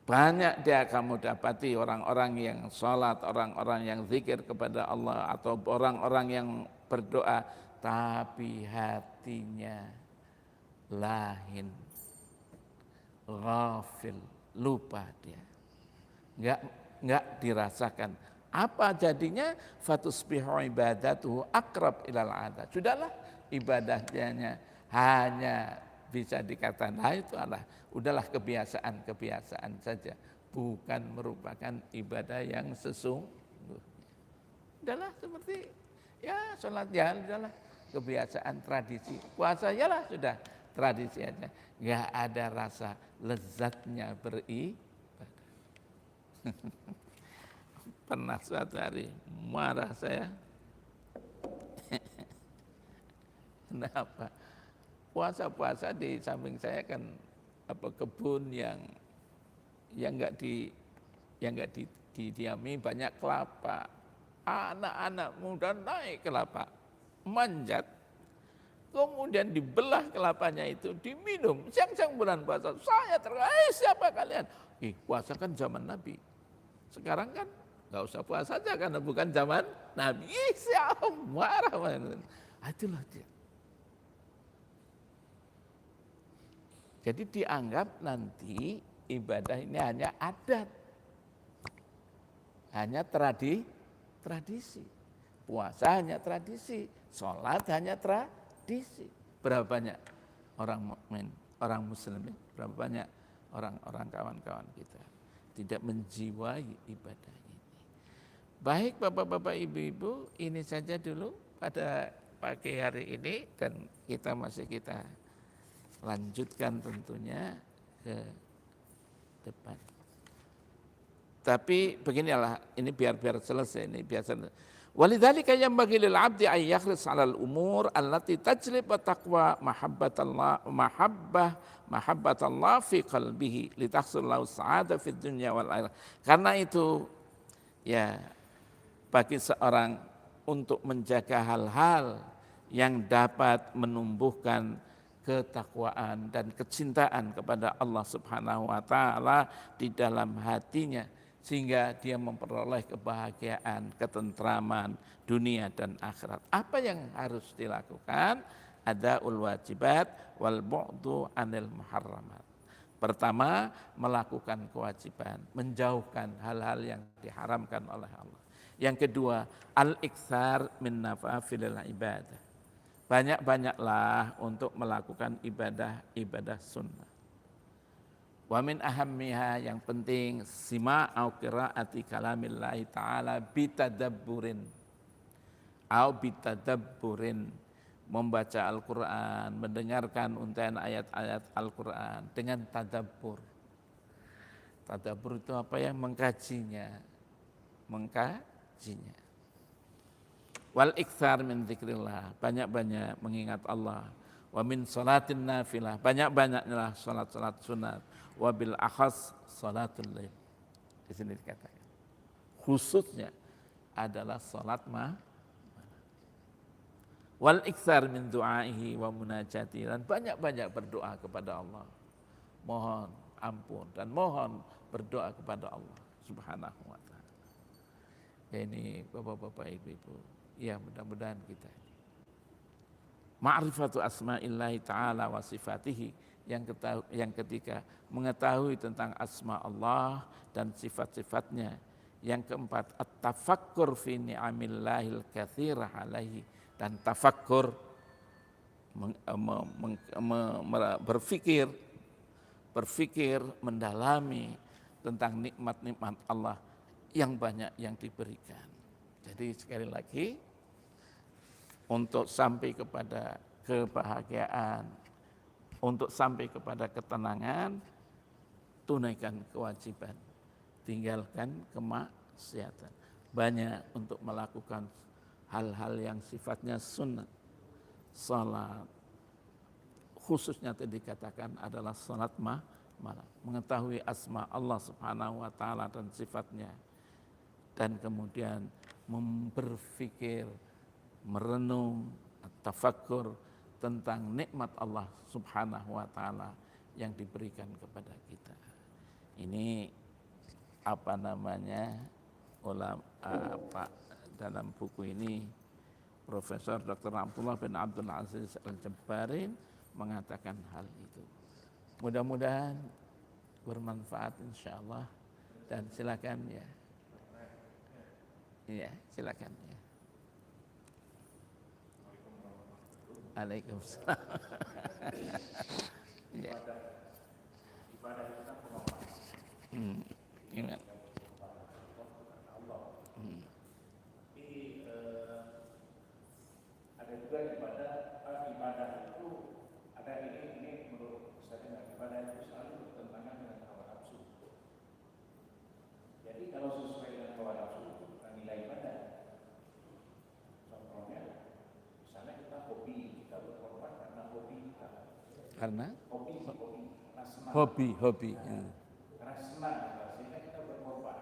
Banyak dia kamu dapati orang-orang yang sholat, orang-orang yang zikir kepada Allah, atau orang-orang yang berdoa, tapi hatinya lahin, ghafil, lupa dia. Enggak dirasakan. Apa jadinya? Fatusbihu ibadatuhu akrab ilal ada. Sudahlah, ibadahnya hanya bisa dikatakan, nah itu udahlah kebiasaan saja, bukan merupakan ibadah yang sesungguhnya. Udahlah seperti ya sholat ya udahlah kebiasaan tradisi, puasa yalah sudah tradisi aja, nggak ada rasa lezatnya beribadah. Pernah suatu hari marah saya. Kenapa? Puasa di samping saya kan kebun yang enggak didiami, banyak kelapa. Anak-anak muda naik kelapa, manjat, kemudian dibelah kelapanya itu, diminum. Siang-siang bulan puasa, saya siapa kalian? Puasa kan zaman Nabi. Sekarang kan nggak usah puasa saja karena bukan zaman Nabi. Siapa marah? Itulah dia. Jadi dianggap nanti ibadah ini hanya adat, hanya tradisi. Puasa hanya tradisi, sholat hanya tradisi. Berapa banyak orang mukmin, orang muslim, berapa banyak orang-orang kawan-kawan kita tidak menjiwai ibadah ini. Baik Bapak-bapak, Ibu-ibu, ini saja dulu pada pagi hari ini, dan kita lanjutkan tentunya ke depan. Tapi beginilah, ini biar selesai ini biasa. Walidzalika yanbaghi lil 'abdi ay yakhlis 'alal umur allati tajlib taqwa mahabbatallah fi qalbihi litahsul lahu sa'adah fid dunya wal akhirah. Karena itu ya bagi seorang untuk menjaga hal-hal yang dapat menumbuhkan ketakwaan dan kecintaan kepada Allah Subhanahu wa taala di dalam hatinya, sehingga dia memperoleh kebahagiaan, ketentraman dunia dan akhirat. Apa yang harus dilakukan? Adaul wajibat wal bu'du anil muharramat. Pertama, melakukan kewajiban, menjauhkan hal-hal yang diharamkan oleh Allah. Yang kedua, al-iktsar min nafafilil ibadah. Banyak-banyaklah untuk melakukan ibadah sunnah. Wa min ahammiha, yang penting, sima'u qiraati kalamillahi ta'ala bitadabburin. Membaca Al-Quran, mendengarkan untayan ayat-ayat Al-Quran dengan tadabbur. Tadabbur itu apa ya? Mengkajinya. Wal iktsar min dzikrillah, banyak-banyak mengingat Allah. Wa min sholatin nafilah, banyak-banyaklah salat sunat. Wa bil akhas sholatul lail. Di sini dikatakan khususnya adalah salat malam. Wal iktsar min du'aihi wa munajati, dan banyak-banyak berdoa kepada Allah. Mohon ampun dan mohon berdoa kepada Allah Subhanahu wa taala. Ini Bapak-bapak, Ibu-ibu, ya mudah-mudahan kita ma'rifatu asma'illahi ta'ala wa sifatihi, yang ketiga mengetahui tentang asma Allah dan sifat-sifatnya. Yang keempat, at-tafakkur fi ni'amillahil katsirah alaihi, dan tafakkur berpikir mendalami tentang nikmat-nikmat Allah yang banyak yang diberikan. Jadi sekali lagi, untuk sampai kepada kebahagiaan, untuk sampai kepada ketenangan, tunaikan kewajiban, tinggalkan kemaksiatan. Banyak untuk melakukan hal-hal yang sifatnya sunnah. Salat, khususnya tadi dikatakan adalah salat mengetahui asma Allah Subhanahu wa taala dan sifatnya, dan kemudian berpikir, merenung, tafakkur tentang nikmat Allah Subhanahu wa taala yang diberikan kepada kita. Ini Pak, dalam buku ini Profesor Dr. Abdullah bin Abdul Aziz Al-Jabbarin mengatakan hal itu. Mudah-mudahan bermanfaat insyaallah, dan silakan ya. Iya, silakan ya. Waalaikumsalam. Ya. Ibadah itu kan pengawalan. Ingat. Tapi ada juga ibadah itu ada ini menurut saya, ibadah itu selalu bertentangan dengan hawa nafsu. Jadi kalau sesuai dengan hawa nafsu bukan nilai ibadah. Contohnya, misalnya kita berkorban karena hobi kita. Karena hobi. Ya. Karena senang, sehingga kita berkorban.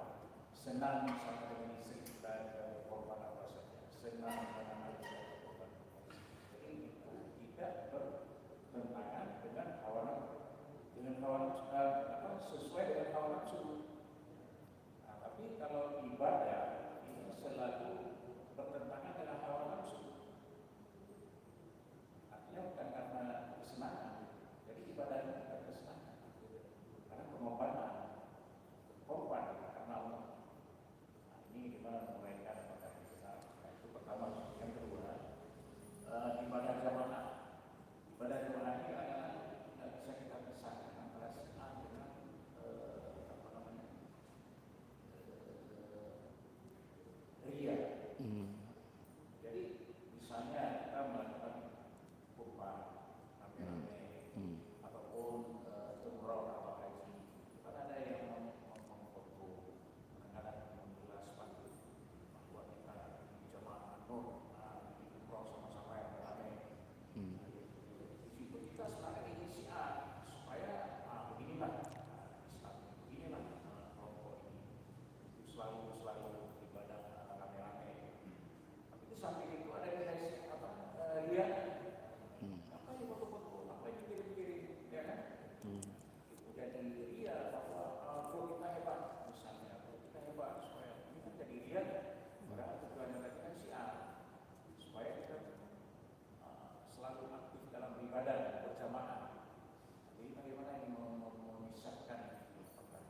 Senang misalnya dengan istri kita berkorban apa saja. Senang dengan anak kita berkorban. Jadi itu tidak bertentangan dengan hawa nafsu. Sesuai dengan hawa nafsu. Nah, tapi kalau ibadah ini selalu bertentangan dengan hawa nafsu. Artinya bukan karena kesenangan. Jadi ibadah itu bukan kesenangan. Karena pengorbanan, korban karena Allah. Nah, ini gimana menguraikan ibadah kita? Nah, itu pertama. Yang kedua, ibadah jamaah. Ibadah jamaah ini kadang-kadang tidak bisa kita pisahkan antara senang dengan ria. Jadi misalnya kita melakukan kurban, ataupun umroh atau haji, kan ada yang memfoto, kadang-kadang menjelas spanduk bahwa kita di jamaah Nur, di umroh sama-sama yang ramai. Di situ kita sekarang ini syiar supaya beginilah Islam, beginilah kelompok ini, itu selalu ibadah rame-rame. Tapi di samping itu ada nilai ria. Apa yang foto-foto, apa yang kirim-kirim, ya kan? Itu jadi ria bahwa kita hebat, misalnya kita hebat, supaya ini kan jadi ria. Padahal tujuannya lagi kan syiar, supaya kita selalu aktif dalam ibadah berjamaah. Jadi bagaimana ini memisahkan nilai ibadah?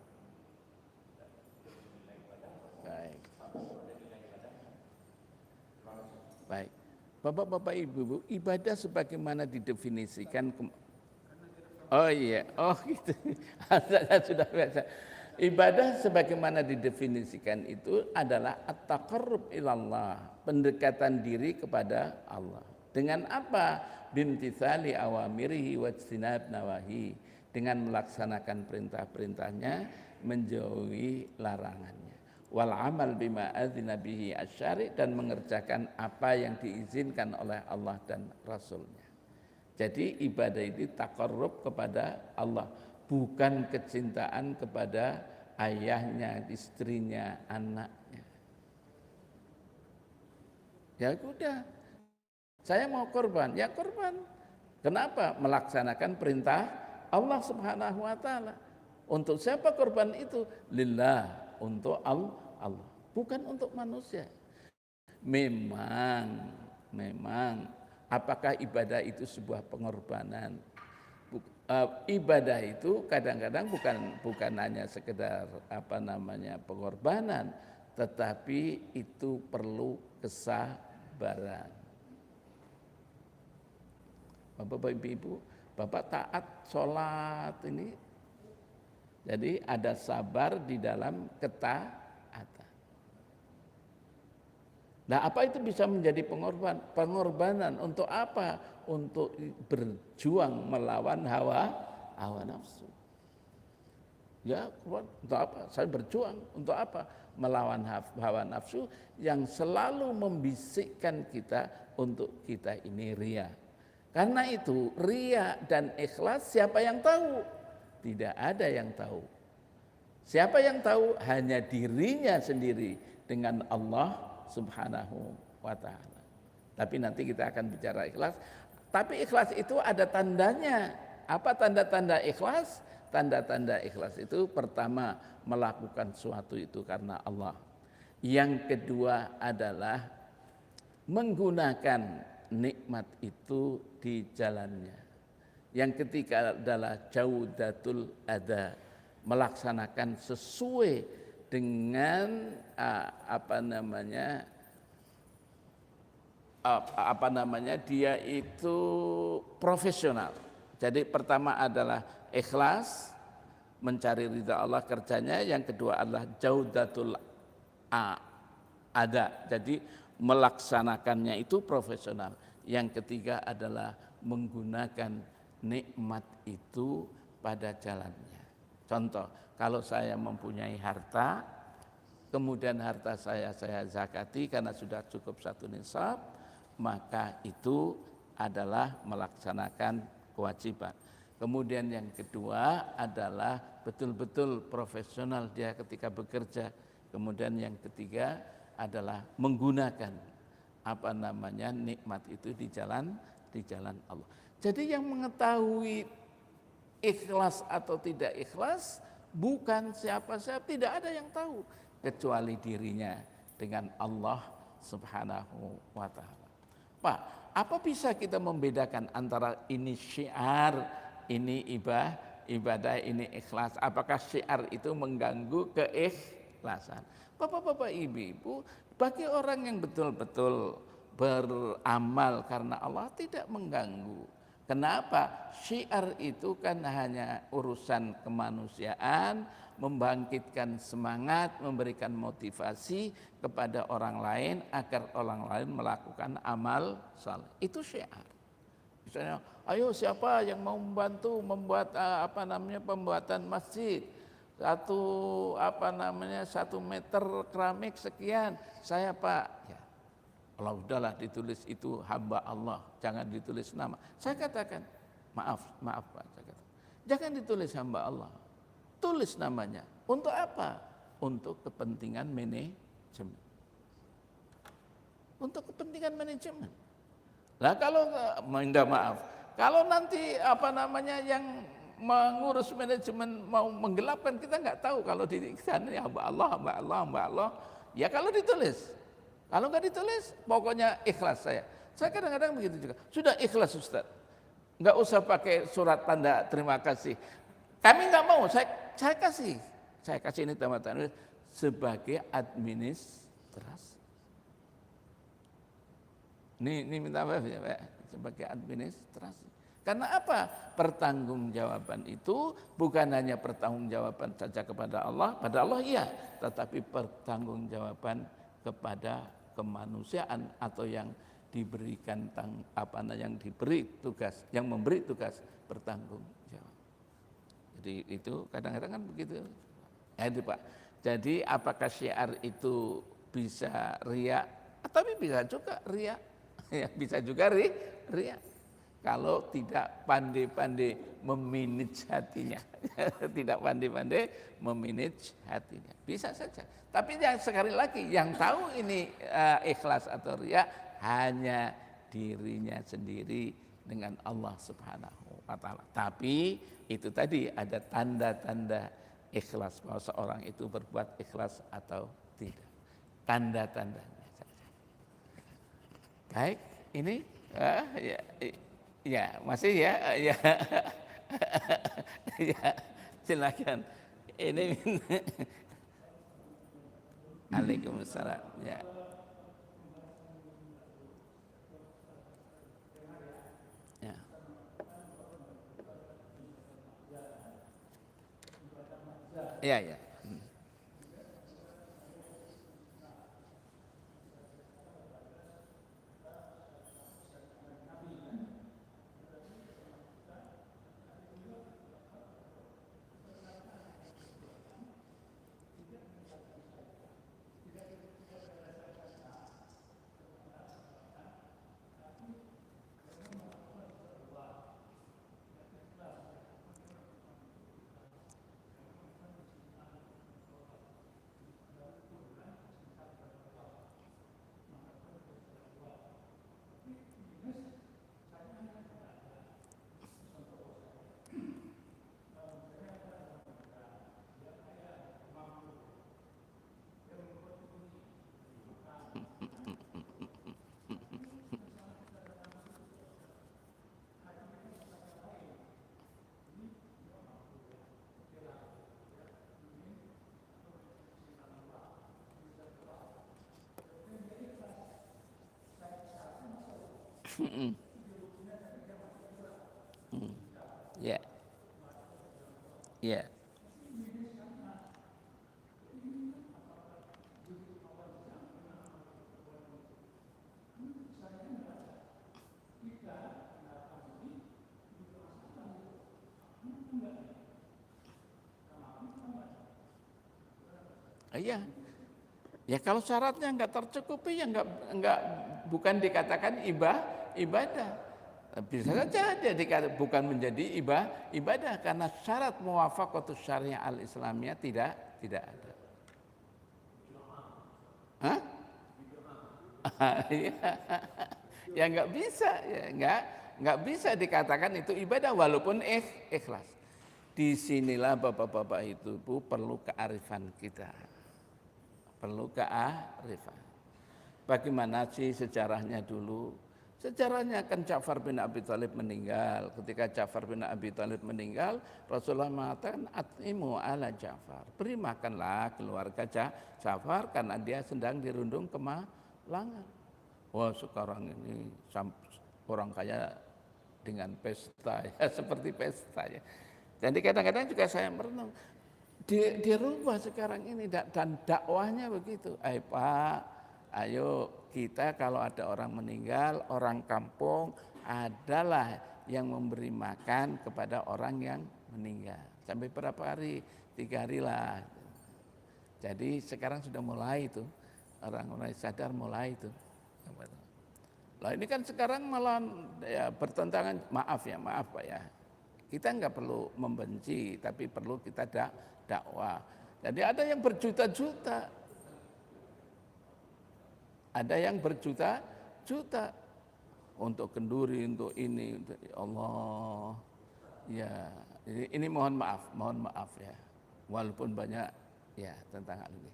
Baik. Ada nilai ibadah. Terima kasih. Baik. Bapak-bapak, Ibu, ibadah sebagaimana didefinisikan oh iya, oh gitu. Saya sudah biasa. Ibadah sebagaimana didefinisikan itu adalah at-taqarrub ilallah, pendekatan diri kepada Allah. Dengan apa? Bimtithali awamirihi wajtinab nawahi, dengan melaksanakan perintah-perintahnya, menjauhi larangannya. Wal amal bima adzina bihi asyari, dan mengerjakan apa yang diizinkan oleh Allah dan Rasulnya. Jadi ibadah itu taqarrub kepada Allah, bukan kecintaan kepada ayahnya, istrinya, anaknya. Ya udah, saya mau korban, ya korban. Kenapa? Melaksanakan perintah Allah Subhanahu wa taala. Untuk siapa korban itu? Lillah, untuk Allah, bukan untuk manusia. Memang apakah ibadah itu sebuah pengorbanan? Ibadah itu kadang-kadang bukan hanya sekedar pengorbanan, tetapi itu perlu kesabaran. Bapak Ibu, Bapak taat sholat ini, jadi ada sabar di dalam ketaatan. Nah, apa itu bisa menjadi pengorbanan untuk apa? Untuk berjuang melawan hawa nafsu. Ya, untuk apa? Saya berjuang untuk apa? Melawan hawa nafsu yang selalu membisikkan kita untuk kita ini ria. Karena itu ria dan ikhlas siapa yang tahu? Tidak ada yang tahu. Siapa yang tahu? Hanya dirinya sendiri dengan Allah Subhanahu wa taala. Tapi nanti kita akan bicara ikhlas. Tapi ikhlas itu ada tandanya. Apa tanda-tanda ikhlas? Tanda-tanda ikhlas itu pertama melakukan suatu itu karena Allah. Yang kedua adalah menggunakan nikmat itu di jalannya. Yang ketiga adalah jaudatul ada, melaksanakan sesuai dengan dia itu profesional. Jadi pertama adalah ikhlas, mencari ridha Allah kerjanya. Yang kedua adalah jaudatul ada, jadi melaksanakannya itu profesional. Yang ketiga adalah menggunakan nikmat itu pada jalannya. Contoh, kalau saya mempunyai harta, kemudian harta saya zakati karena sudah cukup 1 nisab, maka itu adalah melaksanakan kewajiban. Kemudian yang kedua adalah betul-betul profesional dia ketika bekerja. Kemudian yang ketiga adalah menggunakan nikmat itu di jalan Allah. Jadi yang mengetahui ikhlas atau tidak ikhlas bukan siapa-siapa, tidak ada yang tahu kecuali dirinya dengan Allah Subhanahu wa taala. Pak, apa bisa kita membedakan antara ini syiar, ini ibadah, ini ikhlas? Apakah syiar itu mengganggu keikhlasan? Bapak-bapak, ibu-ibu, bagi orang yang betul-betul beramal karena Allah tidak mengganggu. Kenapa? Syiar itu kan hanya urusan kemanusiaan, membangkitkan semangat, memberikan motivasi kepada orang lain agar orang lain melakukan amal saleh. Itu syiar. Misalnya, ayo siapa yang mau membantu membuat pembuatan masjid? 1 meter keramik sekian, saya Pak. Ya. Kalau udahlah ditulis itu hamba Allah, jangan ditulis nama. Saya katakan, maaf Pak, saya katakan, jangan ditulis hamba Allah. Tulis namanya. Untuk apa? Untuk kepentingan manajemen. Untuk kepentingan manajemen. Lah kalau minta maaf, kalau nanti yang mengurus manajemen mau menggelapkan, kita nggak tahu kalau di sana hamba Allah. Ya kalau ditulis. Kalau nggak ditulis, pokoknya ikhlas saya. Saya kadang-kadang begitu juga. Sudah ikhlas Ustaz. Nggak usah pakai surat tanda terima kasih. Kami nggak mau, saya kasih. Saya kasih ini tanda sebagai administrasi. Ini minta maaf ya Pak, sebagai administrasi. Karena apa? Pertanggungjawaban itu bukan hanya pertanggungjawaban saja kepada Allah, pada Allah iya, tetapi pertanggungjawaban kepada kemanusiaan atau yang diberikan yang diberi tugas, yang memberi tugas bertanggung jawab. Jadi itu kadang-kadang kan begitu. Itu Pak. Jadi apakah syiar itu bisa riya? Tapi bisa juga riya. Ya, bisa juga riya. Kalau tidak pandai-pandai memanage hatinya. Tidak pandai-pandai memanage hatinya. Bisa saja. Tapi sekali lagi, yang tahu ini ikhlas atau riya hanya dirinya sendiri dengan Allah Subhanahu wa taala. Tapi itu tadi ada tanda-tanda ikhlas, bahwa seorang itu berbuat ikhlas atau tidak. Tanda-tandanya saja. Baik, ini ya masih ya. Ya, silakan. Ini Waalaikumsalam. Ya. Ya. Ya, ya. Ya, ya. Iya. Ya kalau syaratnya enggak tercukupi ya enggak bukan dikatakan ibadah. Bisa saja dia bukan menjadi ibadah karena syarat muwafaqatus syariah al-islamiyah tidak ada. Hah? Ya enggak bisa, ya enggak bisa dikatakan itu ibadah walaupun ikhlas. Disinilah bapak-bapak itu Bu perlu kearifan kita. Perlu kearifan. Bagaimana sih sejarahnya dulu? Sejarahnya kan Ja'far bin Abi Thalib meninggal. Ketika Ja'far bin Abi Thalib meninggal, Rasulullah mengatakan at'imu ala Ja'far. Beri makanlah keluarga Ja'far karena dia sedang dirundung kemalangan. Wah sekarang ini orang kaya dengan pesta ya, seperti pesta ya. Jadi kadang-kadang juga saya merenung. Dirubah sekarang ini dan dakwahnya begitu. Pak, ayo kita kalau ada orang meninggal, orang kampung adalah yang memberi makan kepada orang yang meninggal. Sampai berapa hari? 3 hari lah. Jadi sekarang sudah mulai itu. Orang mulai sadar mulai itu. Lah ini kan sekarang malah ya, bertentangan, maaf Pak ya. Kita enggak perlu membenci, tapi perlu kita dakwah. Jadi ada yang berjuta-juta. Ada yang berjuta-juta untuk kenduri, untuk ini, untuk ya Allah. Ya, ini mohon maaf ya. Walaupun banyak ya tentang hal ini.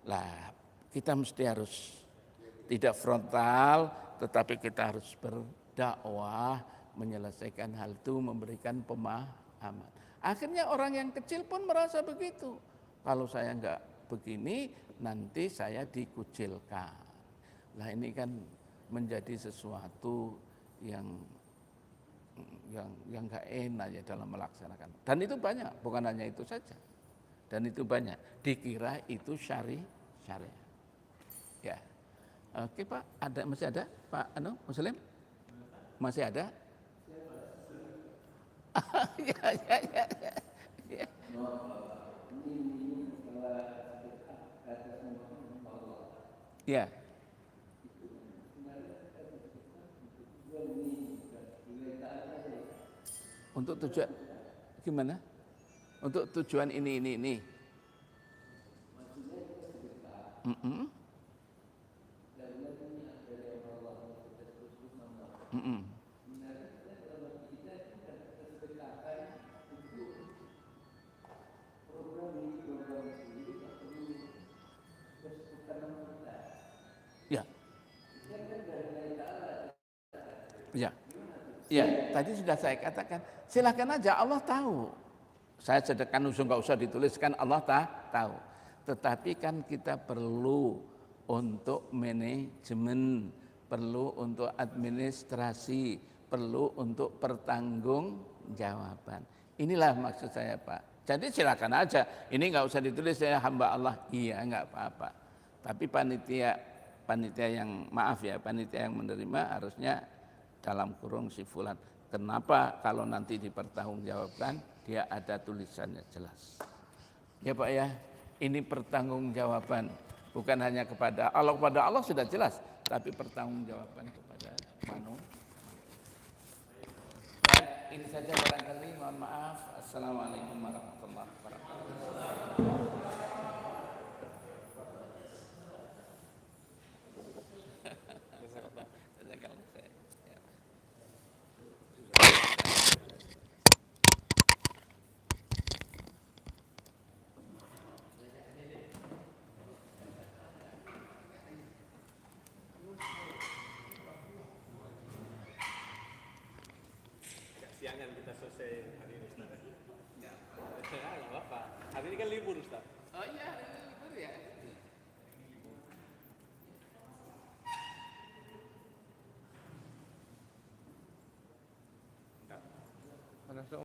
Lah, kita mesti harus tidak frontal, tetapi kita harus berdakwah, menyelesaikan hal itu, memberikan pemahaman. Akhirnya orang yang kecil pun merasa begitu. Kalau saya enggak begini, nanti saya dikucilkan. Nah ini kan menjadi sesuatu yang enggak enak ya dalam melaksanakan. Dan itu banyak, bukan hanya itu saja. Dan itu banyak. Dikira itu syariah. Ya. Oke Pak, masih ada Pak Muslim? Masih ada? Ya. Ya. Untuk tujuan gimana? Untuk tujuan ini. Ya. Ya. Ya, tadi sudah saya katakan, silakan aja, Allah tahu. Saya sedekahkan enggak usah dituliskan, Allah tahu. Tetapi kan kita perlu untuk manajemen, perlu untuk administrasi, perlu untuk pertanggungjawaban. Inilah maksud saya Pak. Jadi silakan aja, ini enggak usah ditulis saya hamba Allah. Iya, enggak apa-apa. Tapi panitia yang panitia yang menerima harusnya dalam kurung si fulan. Kenapa kalau nanti dipertanggungjawabkan dia ada tulisannya jelas. Ya Pak ya, ini pertanggungjawaban bukan hanya kepada Allah sudah jelas, tapi pertanggungjawaban kepada manusia. Baik, ini saja barangkali, mohon maaf. Assalamualaikum warahmatullahi wabarakatuh. Siangan kita selesai hari ini Ustaz. Enggak apa-apa. Hari ini kan libur Ustaz. Oh iya, libur ya.